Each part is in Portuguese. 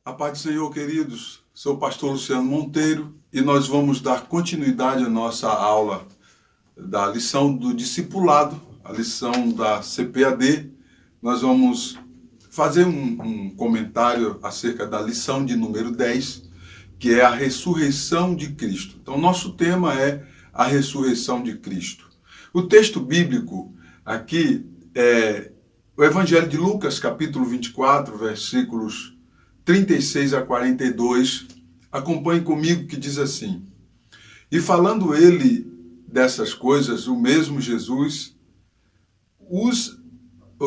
A paz do Senhor, queridos. Sou o pastor Luciano Monteiro e nós vamos dar continuidade à nossa aula da lição do discipulado, a lição da CPAD. Nós vamos fazer um comentário acerca da lição de número 10, que é a ressurreição de Cristo. Então, nosso tema é a ressurreição de Cristo. O texto bíblico aqui é o Evangelho de Lucas, capítulo 24, versículos 36 a 42, acompanhe comigo, que diz assim: E falando ele dessas coisas, o mesmo Jesus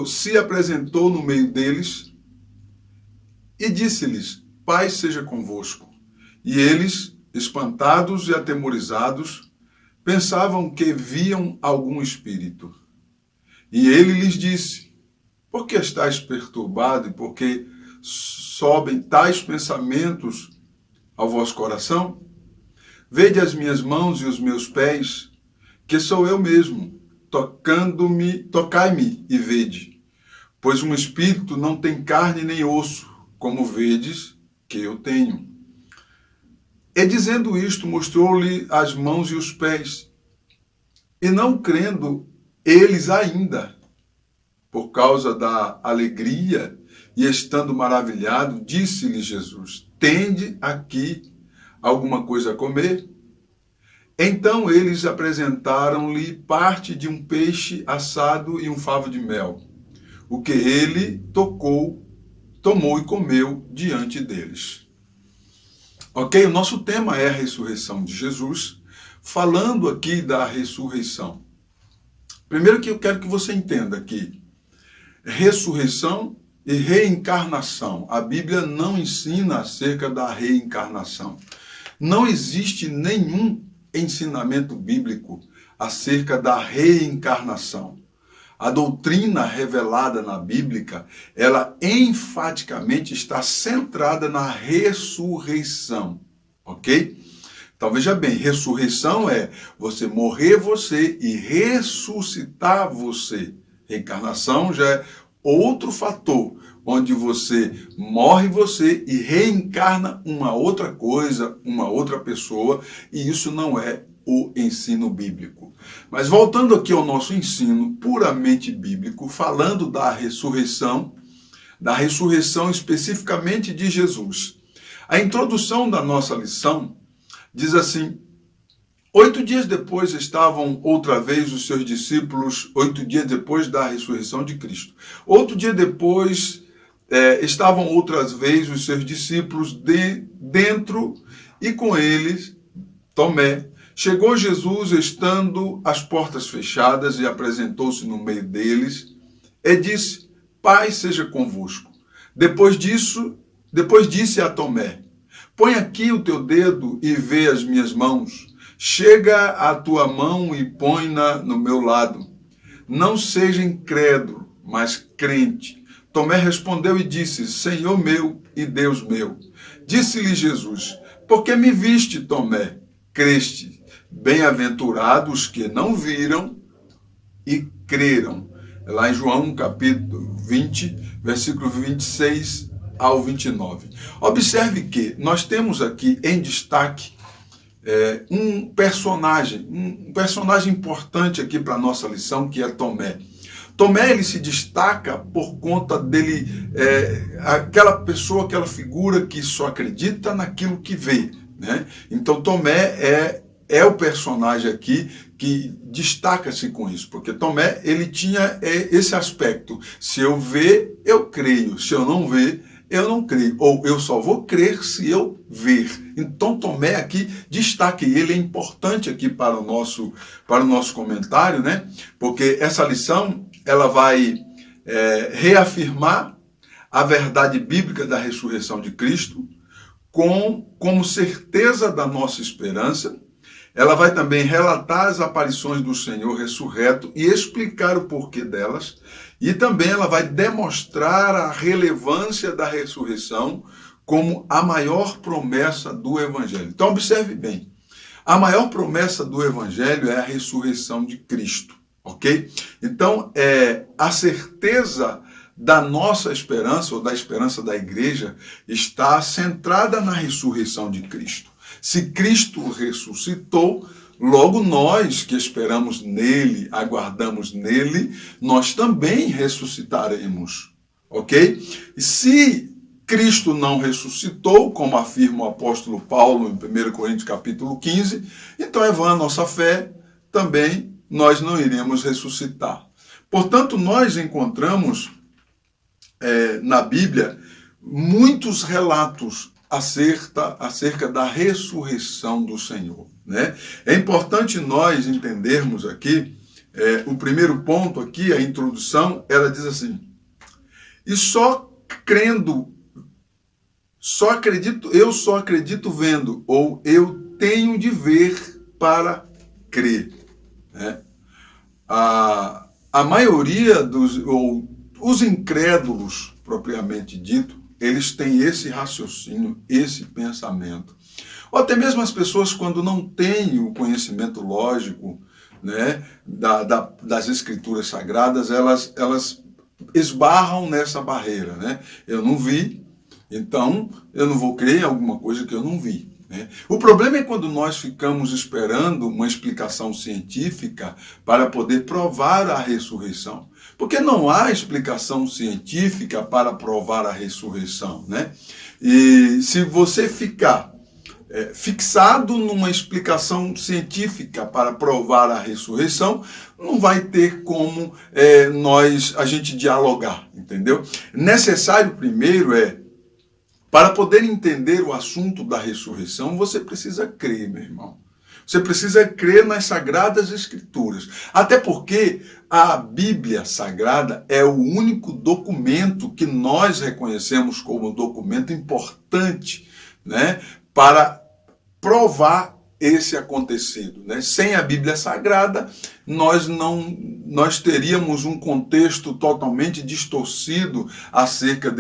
se apresentou no meio deles e disse-lhes: Paz seja convosco. E eles, espantados e atemorizados, pensavam que viam algum espírito. E ele lhes disse: Por que estáis perturbados e por que sobem tais pensamentos ao vosso coração? Vede as minhas mãos e os meus pés, que sou eu mesmo. Tocai-me e vede. Pois um espírito não tem carne nem osso, como vedes que eu tenho. E dizendo isto, mostrou-lhe as mãos e os pés. E não crendo eles ainda, por causa da alegria, e estando maravilhado, disse-lhe Jesus: Tende aqui alguma coisa a comer? Então eles apresentaram-lhe parte de um peixe assado e um favo de mel, o que ele tomou e comeu diante deles. Ok? O nosso tema é a ressurreição de Jesus, falando aqui da ressurreição. Primeiro que eu quero que você entenda aqui, ressurreição e reencarnação. A Bíblia não ensina acerca da reencarnação. Não existe nenhum ensinamento bíblico acerca da reencarnação. A doutrina revelada na Bíblia, ela enfaticamente está centrada na ressurreição, ok? Então veja bem, ressurreição é você morrer e ressuscitar você. Reencarnação já é outro fator, onde você morre e reencarna uma outra coisa, uma outra pessoa, e isso não é o ensino bíblico. Mas voltando aqui ao nosso ensino puramente bíblico, falando da ressurreição especificamente de Jesus. A introdução da nossa lição diz assim: 8 dias depois estavam outra vez os seus discípulos, 8 dias depois da ressurreição de Cristo. 8 dias depois estavam outras vezes os seus discípulos dentro e com eles Tomé. Chegou Jesus estando as portas fechadas e apresentou-se no meio deles e disse: Paz seja convosco. Depois disse a Tomé: Põe aqui o teu dedo e vê as minhas mãos. Chega a tua mão e põe-na no meu lado. Não seja incrédulo, mas crente. Tomé respondeu e disse: Senhor meu e Deus meu. Disse-lhe Jesus: Por que me viste, Tomé? Creste. Bem-aventurados que não viram e creram. Lá em João, capítulo 20, versículo 26 ao 29. Observe que nós temos aqui em destaque um personagem importante aqui para a nossa lição, que é Tomé. Tomé, ele se destaca por conta dele, aquela pessoa, aquela figura que só acredita naquilo que vê, né? Então Tomé é o personagem aqui que destaca-se com isso, porque Tomé, ele tinha esse aspecto: se eu ver, eu creio; se eu não ver, eu não creio, ou eu só vou crer se eu ver. Então Tomé aqui destaca, e ele é importante aqui para o nosso comentário, né? Porque essa lição, ela vai reafirmar a verdade bíblica da ressurreição de Cristo como certeza da nossa esperança. Ela vai também relatar as aparições do Senhor ressurreto e explicar o porquê delas. E também ela vai demonstrar a relevância da ressurreição como a maior promessa do Evangelho. Então, observe bem. A maior promessa do Evangelho é a ressurreição de Cristo, ok? Então, a certeza da nossa esperança, ou da esperança da igreja, está centrada na ressurreição de Cristo. Se Cristo ressuscitou, logo nós que esperamos nele, aguardamos nele, nós também ressuscitaremos, ok? E se Cristo não ressuscitou, como afirma o apóstolo Paulo em 1 Coríntios capítulo 15, então é vã a nossa fé, também nós não iremos ressuscitar. Portanto, nós encontramos na Bíblia muitos relatos acerca da ressurreição do Senhor, né? É importante nós entendermos aqui, o primeiro ponto aqui, a introdução, ela diz assim: e eu só acredito vendo, ou eu tenho de ver para crer, né? A maioria os incrédulos, propriamente dito, eles têm esse raciocínio, esse pensamento. Ou até mesmo as pessoas, quando não têm o conhecimento lógico, né, das escrituras sagradas, elas esbarram nessa barreira, né? Eu não vi, então eu não vou crer em alguma coisa que eu não vi. O problema é quando nós ficamos esperando uma explicação científica para poder provar a ressurreição. Porque não há explicação científica para provar a ressurreição, né? E se você ficar fixado numa explicação científica para provar a ressurreição, não vai ter como a gente dialogar, entendeu? Necessário primeiro para poder entender o assunto da ressurreição, você precisa crer, meu irmão. Você precisa crer nas Sagradas Escrituras. Até porque a Bíblia Sagrada é o único documento que nós reconhecemos como documento importante, né, para provar esse acontecido, né? Sem a Bíblia Sagrada, nós teríamos um contexto totalmente distorcido acerca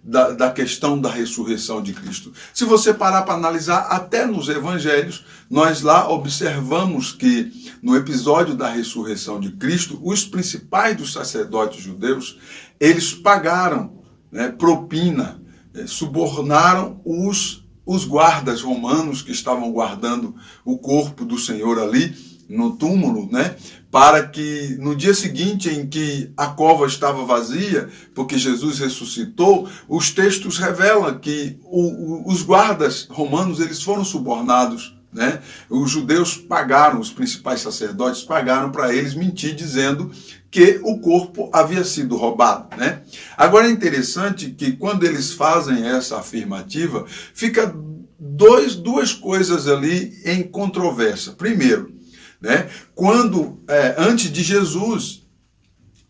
da questão da ressurreição de Cristo. Se você parar para analisar, até nos evangelhos, nós lá observamos que no episódio da ressurreição de Cristo, os principais dos sacerdotes judeus, eles pagaram, né, propina, subornaram os guardas romanos que estavam guardando o corpo do Senhor ali no túmulo, né? Para que no dia seguinte em que a cova estava vazia, porque Jesus ressuscitou, os textos revelam que os guardas romanos eles foram subornados, né? Os judeus pagaram, os principais sacerdotes pagaram para eles mentir, dizendo que o corpo havia sido roubado, né? Agora é interessante que quando eles fazem essa afirmativa, fica duas coisas ali em controvérsia. Primeiro, né, quando antes de Jesus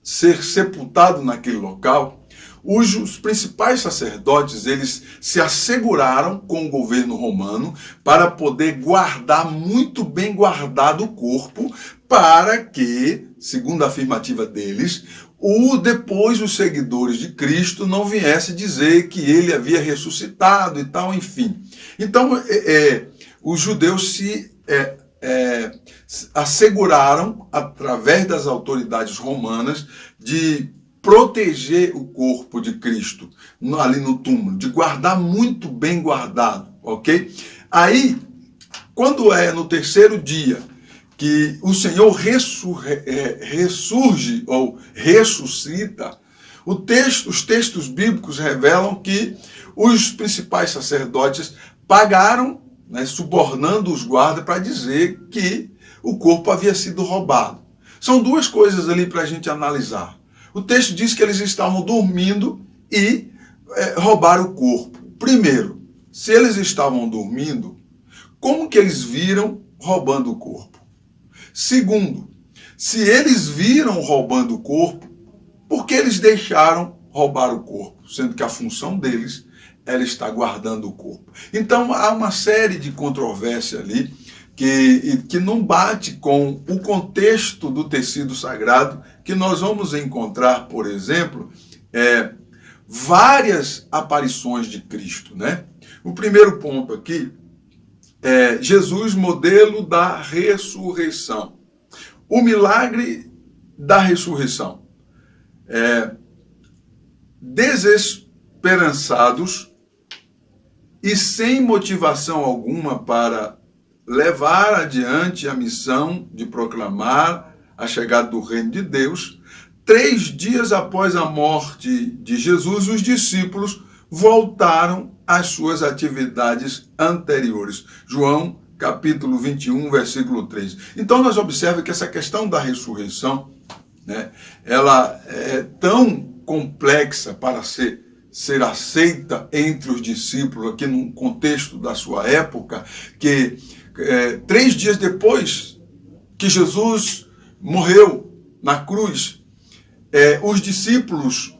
ser sepultado naquele local, os principais sacerdotes, eles se asseguraram com o governo romano para poder guardar, muito bem guardado o corpo, para que, segundo a afirmativa deles, depois os seguidores de Cristo não viessem dizer que ele havia ressuscitado e tal, enfim. Então, os judeus se asseguraram, através das autoridades romanas, de proteger o corpo de Cristo ali no túmulo, de guardar muito bem guardado, ok? Aí, quando é no terceiro dia que o Senhor ressurge ou ressuscita, os textos bíblicos revelam que os principais sacerdotes pagaram, né, subornando os guardas para dizer que o corpo havia sido roubado. São duas coisas ali para a gente analisar. O texto diz que eles estavam dormindo e roubaram o corpo. Primeiro, se eles estavam dormindo, como que eles viram roubando o corpo? Segundo, se eles viram roubando o corpo, por que eles deixaram roubar o corpo? Sendo que a função deles era estar guardando o corpo. Então há uma série de controvérsia ali que não bate com o contexto do tecido sagrado, que nós vamos encontrar, por exemplo, várias aparições de Cristo, né? O primeiro ponto aqui é Jesus, modelo da ressurreição. O milagre da ressurreição. desesperançados e sem motivação alguma para levar adiante a missão de proclamar a chegada do reino de Deus, 3 dias após a morte de Jesus, os discípulos voltaram às suas atividades anteriores. João, capítulo 21, versículo 3. Então nós observamos que essa questão da ressurreição, né, ela é tão complexa para ser aceita entre os discípulos, aqui no contexto da sua época, que 3 dias depois que Jesus morreu na cruz, os discípulos,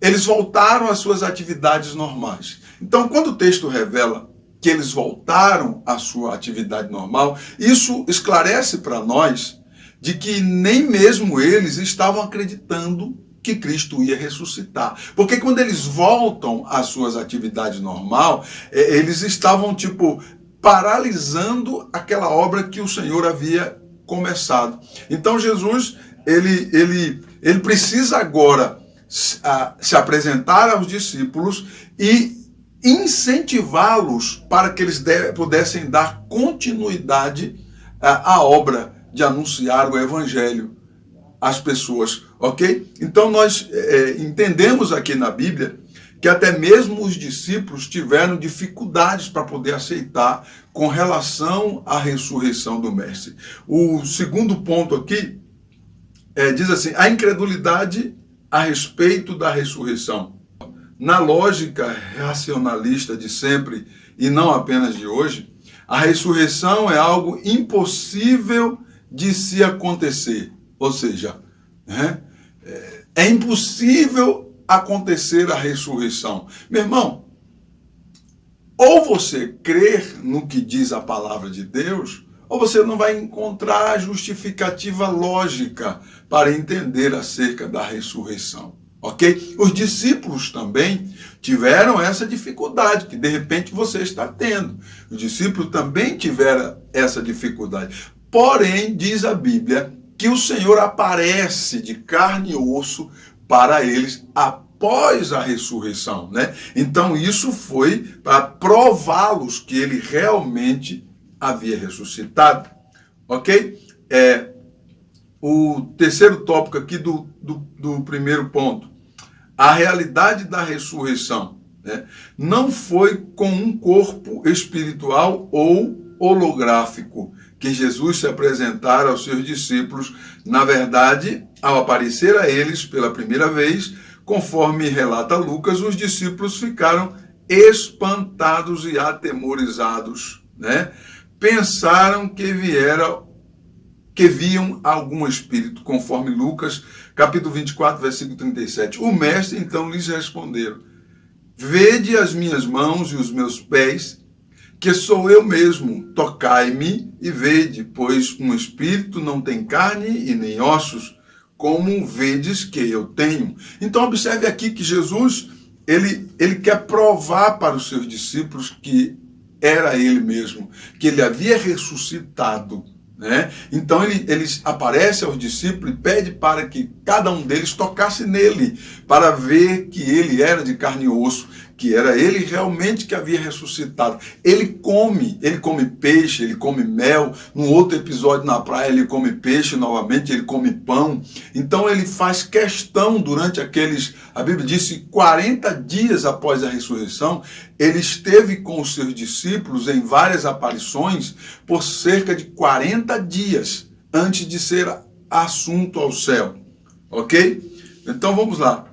eles voltaram às suas atividades normais. Então, quando o texto revela que eles voltaram à sua atividade normal, isso esclarece para nós de que nem mesmo eles estavam acreditando que Cristo ia ressuscitar. Porque quando eles voltam às suas atividades normais, eles estavam, paralisando aquela obra que o Senhor havia começado. Então Jesus, ele precisa agora se apresentar aos discípulos e incentivá-los para que eles pudessem dar continuidade à obra de anunciar o Evangelho às pessoas, ok? Então nós entendemos aqui na Bíblia que até mesmo os discípulos tiveram dificuldades para poder aceitar com relação à ressurreição do Mestre. O segundo ponto aqui diz assim: a incredulidade a respeito da ressurreição. Na lógica racionalista de sempre, e não apenas de hoje, a ressurreição é algo impossível de se acontecer. Ou seja, é impossível acontecer a ressurreição. Meu irmão, ou você crer no que diz a palavra de Deus, ou você não vai encontrar justificativa lógica para entender acerca da ressurreição. Ok? Os discípulos também tiveram essa dificuldade, que de repente você está tendo. Os discípulos também tiveram essa dificuldade. Porém, diz a Bíblia que o Senhor aparece de carne e osso para eles após a ressurreição, né? Então isso foi para prová-los que ele realmente havia ressuscitado, ok? O terceiro tópico aqui do primeiro ponto, a realidade da ressurreição, né, não foi com um corpo espiritual ou holográfico que Jesus se apresentara aos seus discípulos. Na verdade, ao aparecer a eles pela primeira vez, conforme relata Lucas, os discípulos ficaram espantados e atemorizados, né? Pensaram que viam algum espírito, conforme Lucas, capítulo 24, versículo 37. O mestre então lhes respondeu: vede as minhas mãos e os meus pés, que sou eu mesmo, tocai-me e vede, pois um espírito não tem carne e nem ossos, como vedes que eu tenho. Então observe aqui que Jesus, ele quer provar para os seus discípulos que era ele mesmo, que ele havia ressuscitado, né? Então ele aparece aos discípulos e pede para que cada um deles tocasse nele, para ver que ele era de carne e osso, que era ele realmente que havia ressuscitado. Ele come peixe, ele come mel. Num outro episódio na praia ele come peixe novamente, ele come pão. Então ele faz questão durante a Bíblia disse, 40 dias após a ressurreição, ele esteve com os seus discípulos em várias aparições por cerca de 40 dias antes de ser assunto ao céu. Ok? Então vamos lá.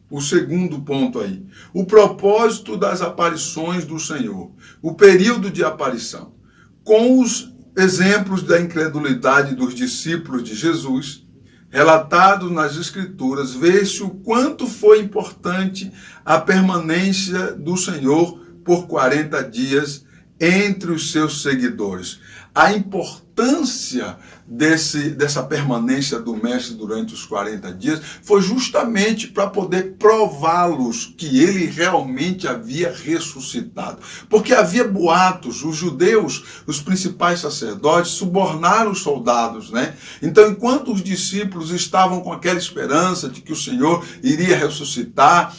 O segundo ponto aí. O propósito das aparições do Senhor. O período de aparição. Com os exemplos da incredulidade dos discípulos de Jesus, relatados nas Escrituras, vê-se o quanto foi importante a permanência do Senhor por 40 dias entre os seus seguidores. A importância importância dessa permanência do mestre durante os 40 dias foi justamente para poder prová-los que ele realmente havia ressuscitado. Porque havia boatos, os judeus, os principais sacerdotes, subornaram os soldados, né? Então, enquanto os discípulos estavam com aquela esperança de que o Senhor iria ressuscitar,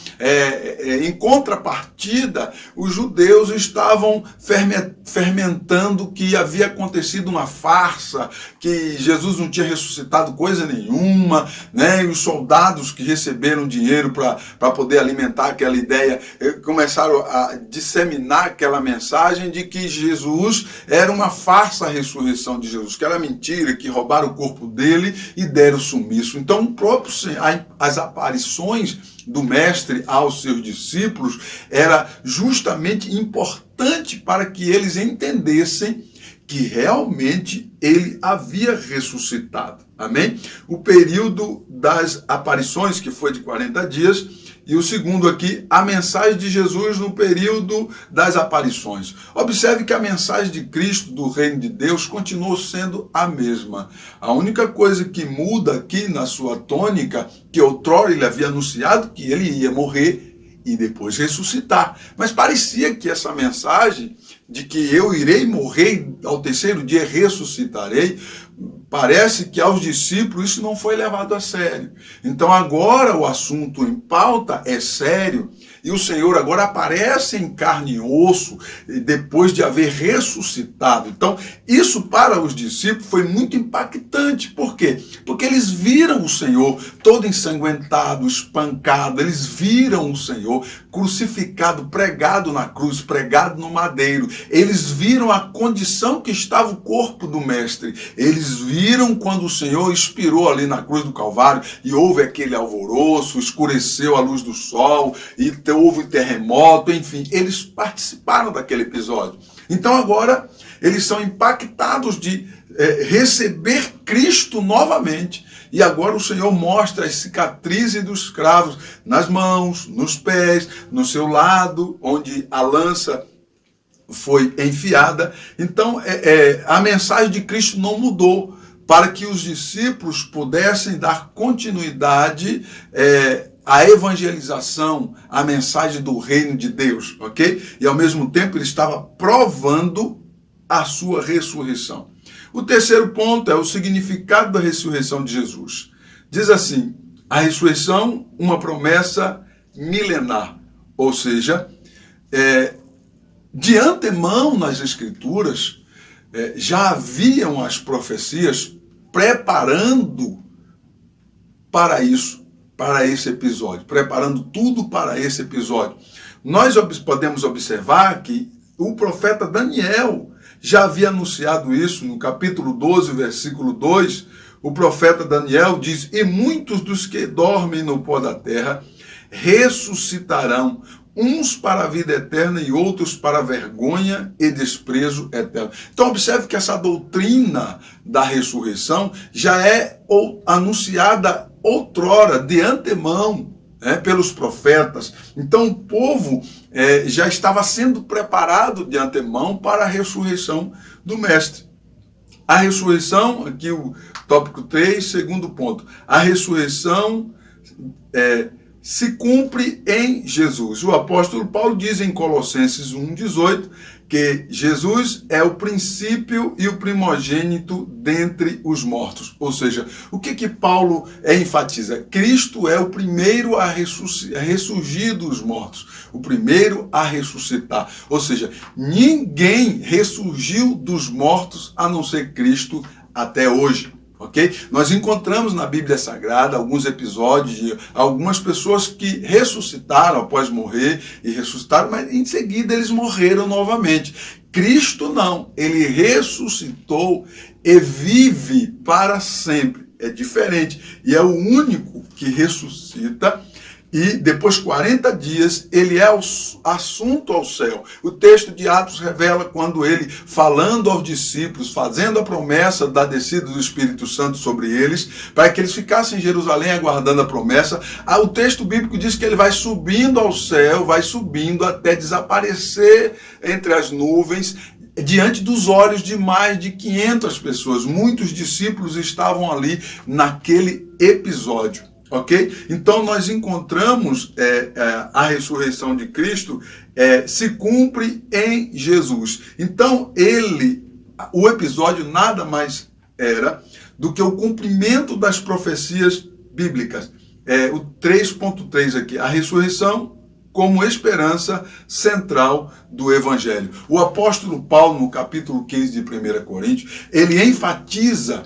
em contrapartida, os judeus estavam fermentando que havia acontecido uma farsa, que Jesus não tinha ressuscitado coisa nenhuma, né? E os soldados que receberam dinheiro para poder alimentar aquela ideia começaram a disseminar aquela mensagem de que Jesus era uma farsa, a ressurreição de Jesus, que era mentira, que roubaram o corpo dele e deram sumiço. Então, as aparições do mestre aos seus discípulos era justamente importante para que eles entendessem que realmente ele havia ressuscitado. Amém? O período das aparições, que foi de 40 dias, e o segundo aqui, a mensagem de Jesus no período das aparições. Observe que a mensagem de Cristo, do reino de Deus, continuou sendo a mesma. A única coisa que muda aqui na sua tônica, que outrora ele havia anunciado que ele ia morrer e depois ressuscitar. Mas parecia que essa mensagem de que eu irei morrer, ao terceiro dia ressuscitarei, parece que aos discípulos isso não foi levado a sério. Então agora o assunto em pauta é sério, e o Senhor agora aparece em carne e osso, depois de haver ressuscitado. Então isso para os discípulos foi muito impactante. Por quê? Porque eles viram o Senhor todo ensanguentado, espancado, eles viram o Senhor crucificado, pregado na cruz, pregado no madeiro. Eles viram a condição que estava o corpo do mestre. Eles viram quando o Senhor expirou ali na cruz do Calvário e houve aquele alvoroço, escureceu a luz do sol e houve um terremoto, enfim, eles participaram daquele episódio. Então agora eles são impactados de receber Cristo novamente. E agora o Senhor mostra as cicatrizes dos cravos nas mãos, nos pés, no seu lado, onde a lança foi enfiada. Então, a mensagem de Cristo não mudou, para que os discípulos pudessem dar continuidade à evangelização, à mensagem do reino de Deus, ok? E ao mesmo tempo ele estava provando a sua ressurreição. O terceiro ponto é o significado da ressurreição de Jesus. Diz assim: a ressurreição, uma promessa milenar, ou seja, de antemão nas Escrituras, já haviam as profecias preparando para isso, para esse episódio, preparando tudo para esse episódio. Nós podemos observar que o profeta Daniel já havia anunciado isso no capítulo 12, versículo 2. O profeta Daniel diz: e muitos dos que dormem no pó da terra ressuscitarão, uns para a vida eterna e outros para a vergonha e desprezo eterno. Então observe que essa doutrina da ressurreição já é anunciada outrora, de antemão, pelos profetas. Então o povo já estava sendo preparado de antemão para a ressurreição do mestre. A ressurreição, aqui o tópico 3, segundo ponto, a ressurreição se cumpre em Jesus. O apóstolo Paulo diz em Colossenses 1,18 que Jesus é o princípio e o primogênito dentre os mortos. Ou seja, o que Paulo enfatiza? Cristo é o primeiro a ressurgir dos mortos, o primeiro a ressuscitar. Ou seja, ninguém ressurgiu dos mortos a não ser Cristo até hoje. Ok? Nós encontramos na Bíblia Sagrada alguns episódios de algumas pessoas que ressuscitaram após morrer e ressuscitaram, mas em seguida eles morreram novamente. Cristo não, ele ressuscitou e vive para sempre. É diferente. E é o único que ressuscita. E depois de 40 dias, ele é assunto ao céu. O texto de Atos revela quando ele, falando aos discípulos, fazendo a promessa da descida do Espírito Santo sobre eles, para que eles ficassem em Jerusalém aguardando a promessa. O texto bíblico diz que ele vai subindo ao céu, vai subindo até desaparecer entre as nuvens, diante dos olhos de mais de 500 pessoas. Muitos discípulos estavam ali naquele episódio, ok? Então nós encontramos a ressurreição de Cristo se cumpre em Jesus. Então o episódio nada mais era do que o cumprimento das profecias bíblicas. O 3.3 aqui, a ressurreição como esperança central do Evangelho. O apóstolo Paulo, no capítulo 15 de 1 Coríntios, ele enfatiza,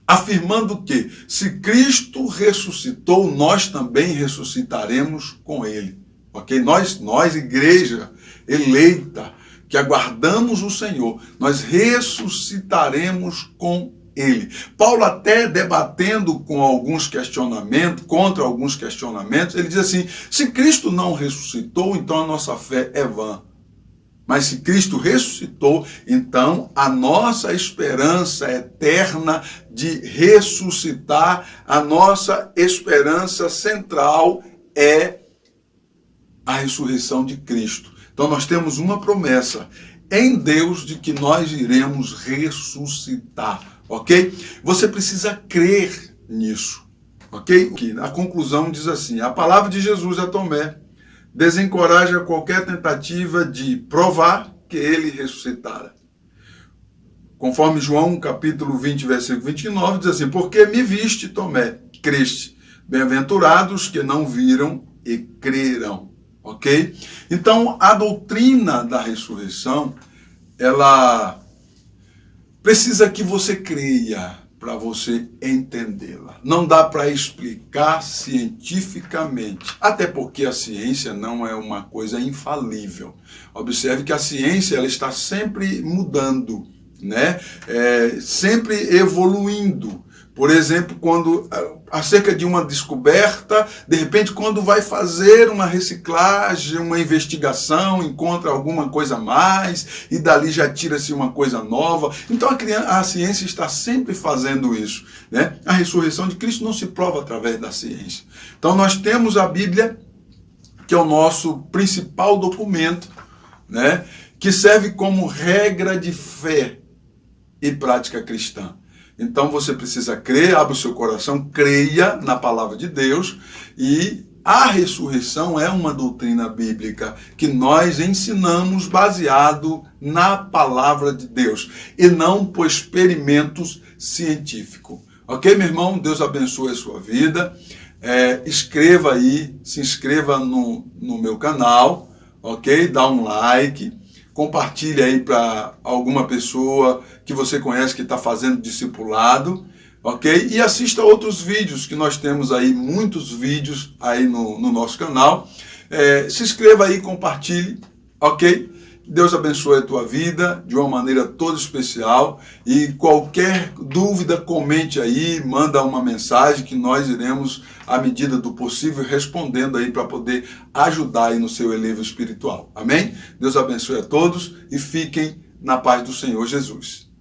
afirmando que, se Cristo ressuscitou, nós também ressuscitaremos com ele. Ok? Nós, igreja eleita, que aguardamos o Senhor, nós ressuscitaremos com ele. Paulo, até debatendo com alguns questionamentos, contra alguns questionamentos, ele diz assim: se Cristo não ressuscitou, então a nossa fé é vã. Mas se Cristo ressuscitou, então a nossa esperança eterna de ressuscitar, a nossa esperança central é a ressurreição de Cristo. Então nós temos uma promessa em Deus de que nós iremos ressuscitar. Ok? Você precisa crer nisso. Ok? A conclusão diz assim: a palavra de Jesus a Tomé desencoraja qualquer tentativa de provar que ele ressuscitara. Conforme João, capítulo 20, versículo 29, diz assim: porque me viste, Tomé, creste. Bem-aventurados que não viram e creram. Ok? Então, a doutrina da ressurreição, ela precisa que você creia para você entendê-la. Não dá para explicar cientificamente, até porque a ciência não é uma coisa infalível. Observe que a ciência ela está sempre mudando, né? Sempre evoluindo. Por exemplo, quando acerca de uma descoberta, de repente, quando vai fazer uma reciclagem, uma investigação, encontra alguma coisa a mais, e dali já tira-se uma coisa nova. Então a ciência está sempre fazendo isso, né? A ressurreição de Cristo não se prova através da ciência. Então nós temos a Bíblia, que é o nosso principal documento, né? Que serve como regra de fé e prática cristã. Então você precisa crer, abra o seu coração, creia na palavra de Deus, e a ressurreição é uma doutrina bíblica que nós ensinamos baseado na palavra de Deus e não por experimentos científicos. Ok, meu irmão? Deus abençoe a sua vida. Escreva aí, se inscreva no meu canal, ok? Dá um like. Compartilhe aí para alguma pessoa que você conhece que está fazendo discipulado, ok? E assista outros vídeos que nós temos aí, muitos vídeos aí no nosso canal. Se inscreva aí, compartilhe, ok? Deus abençoe a tua vida de uma maneira toda especial. E qualquer dúvida, comente aí, manda uma mensagem que nós iremos, à medida do possível, respondendo aí para poder ajudar aí no seu elevo espiritual. Amém? Deus abençoe a todos e fiquem na paz do Senhor Jesus.